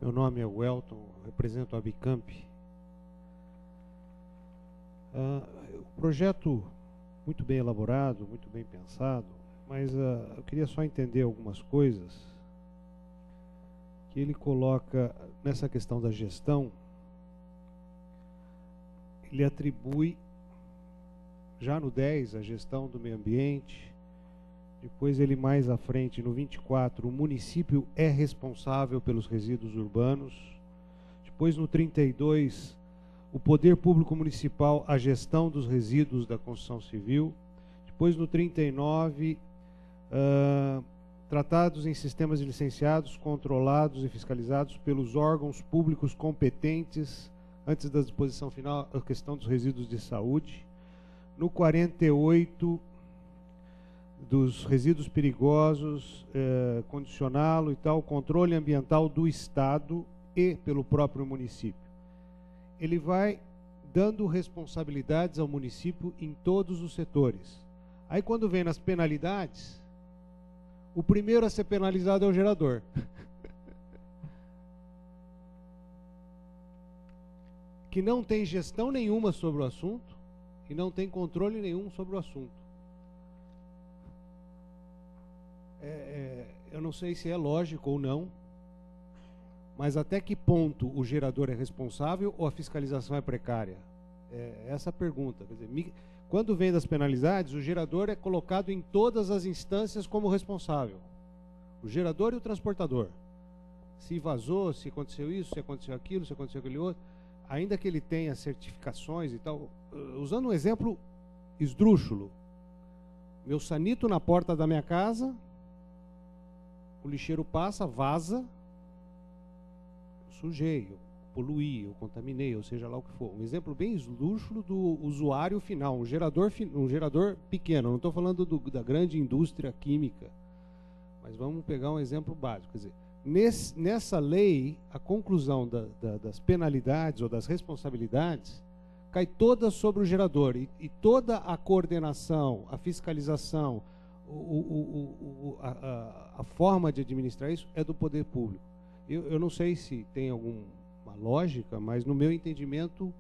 Meu nome é Welton, represento a Bicamp. O projeto muito bem elaborado, muito bem pensado, mas eu queria só entender algumas coisas que ele coloca nessa questão da gestão. Ele atribui já no 10 a gestão do meio ambiente. Depois ele mais à frente, no 24, o município é responsável pelos resíduos urbanos. Depois no 32, o poder público municipal, a gestão dos resíduos da construção civil. Depois no 39, tratados em sistemas licenciados, controlados e fiscalizados pelos órgãos públicos competentes, antes da disposição final, a questão dos resíduos de saúde. No 48, dos resíduos perigosos, condicioná-lo e tal, controle ambiental do Estado e pelo próprio município. Ele vai dando responsabilidades ao município em todos os setores. Aí quando vem nas penalidades, o primeiro a ser penalizado é o gerador. Que não tem gestão nenhuma sobre o assunto e não tem controle nenhum sobre o assunto. Eu não sei se é lógico ou não, mas até que ponto o gerador é responsável ou a fiscalização é precária? Essa a pergunta. Quer dizer, quando vem das penalidades, o gerador é colocado em todas as instâncias como responsável. O gerador e o transportador. Se vazou, se aconteceu isso, se aconteceu aquilo, se aconteceu aquele outro, ainda que ele tenha certificações e tal. Usando um exemplo esdrúxulo. Meu sanito na porta da minha casa, o lixeiro passa, vaza, sujei, eu poluí, eu contaminei, ou seja lá o que for. Um exemplo bem esdrúxulo do usuário final, um gerador pequeno, não estou falando da grande indústria química, mas vamos pegar um exemplo básico. Quer dizer, nessa lei, a conclusão das penalidades ou das responsabilidades cai toda sobre o gerador e toda a coordenação, a fiscalização, a forma de administrar isso é do poder público. Eu não sei se tem alguma lógica, mas no meu entendimento,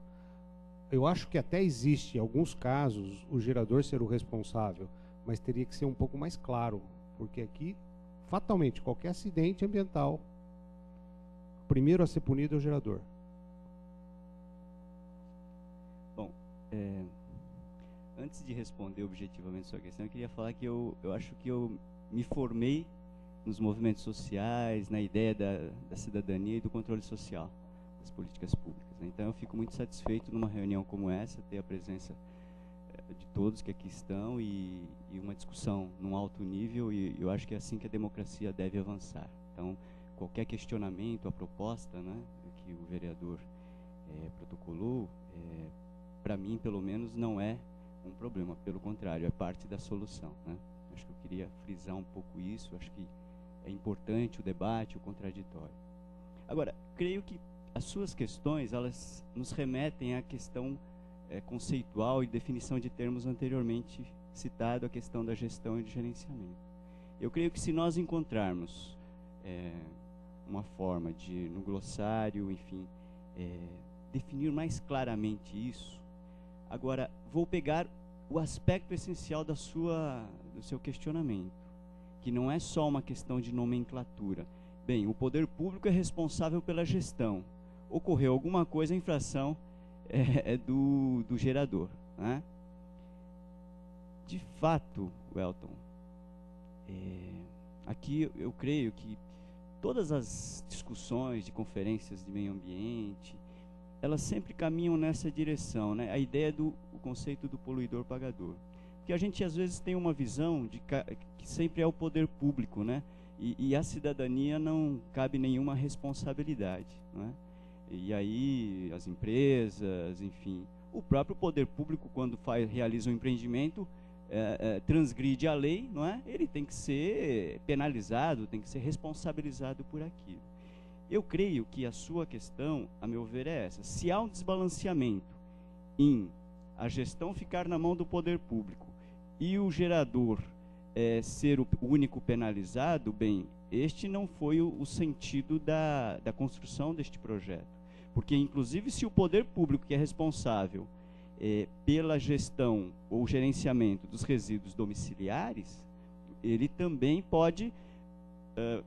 eu acho que até existe, em alguns casos, o gerador ser o responsável, mas teria que ser um pouco mais claro, porque aqui, fatalmente, qualquer acidente ambiental, o primeiro a ser punido é o gerador. Bom, antes de responder objetivamente a sua questão, eu queria falar que eu acho que eu me formei nos movimentos sociais, na ideia da cidadania e do controle social das políticas públicas, né? Então eu fico muito satisfeito numa reunião como essa, ter a presença de todos que aqui estão e uma discussão num alto nível, e eu acho que é assim que a democracia deve avançar. Então, qualquer questionamento, a proposta, né, que o vereador protocolou, para mim, pelo menos, não é um problema, pelo contrário, é parte da solução, né? Acho que eu queria frisar um pouco isso, acho que é importante o debate, o contraditório. Agora, creio que as suas questões, elas nos remetem à questão conceitual e definição de termos anteriormente citado, a questão da gestão e de gerenciamento. Eu creio que se nós encontrarmos uma forma de, no glossário, enfim, definir mais claramente isso. Agora, vou pegar o aspecto essencial do seu questionamento, que não é só uma questão de nomenclatura. Bem, o poder público é responsável pela gestão. Ocorreu alguma coisa, a infração é do gerador, né? De fato, Welton, aqui eu creio que todas as discussões de conferências de meio ambiente, elas sempre caminham nessa direção, né? A ideia do conceito do poluidor-pagador. Porque a gente às vezes tem uma visão de que sempre é o poder público, né? E a cidadania não cabe nenhuma responsabilidade, né? E aí as empresas, enfim, o próprio poder público, quando realiza um empreendimento, transgride a lei, não é? Ele tem que ser penalizado, tem que ser responsabilizado por aquilo. Eu creio que a sua questão, a meu ver, é essa. Se há um desbalanceamento em a gestão ficar na mão do poder público e o gerador ser o único penalizado, bem, este não foi o sentido da construção deste projeto. Porque, inclusive, se o poder público que é responsável pela gestão ou gerenciamento dos resíduos domiciliares, ele também pode,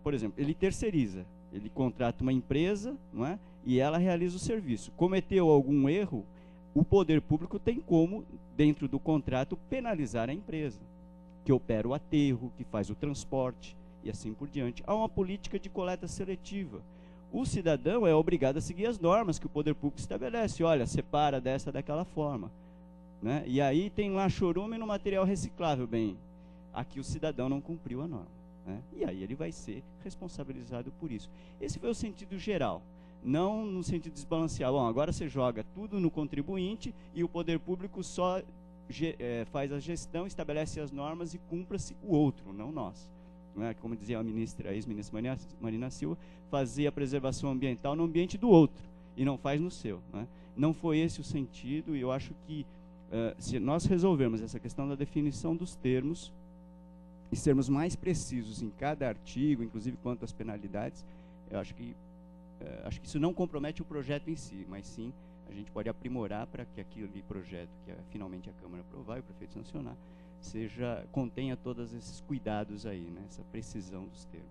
por exemplo, ele terceiriza, ele contrata uma empresa, não é? E ela realiza o serviço. Cometeu algum erro, o poder público tem como, dentro do contrato, penalizar a empresa, que opera o aterro, que faz o transporte, e assim por diante. Há uma política de coleta seletiva. O cidadão é obrigado a seguir as normas que o poder público estabelece. Olha, separa dessa daquela forma, né? E aí tem lá chorume no material reciclável. Bem, aqui o cidadão não cumpriu a norma, né? E aí ele vai ser responsabilizado por isso. Esse foi o sentido geral, não no sentido desbalanceado. Bom, agora você joga tudo no contribuinte e o poder público só faz a gestão, estabelece as normas e cumpra-se o outro, não nós. Não é? Como dizia a ex-ministra Marina Silva, fazer a preservação ambiental no ambiente do outro e não faz no seu, né? Não foi esse o sentido, e eu acho que se nós resolvermos essa questão da definição dos termos e sermos mais precisos em cada artigo, inclusive quanto às penalidades, eu acho que isso não compromete o projeto em si, mas sim a gente pode aprimorar para que aquele projeto que finalmente a Câmara aprovar e o prefeito sancionar contenha todos esses cuidados aí, né, essa precisão dos termos.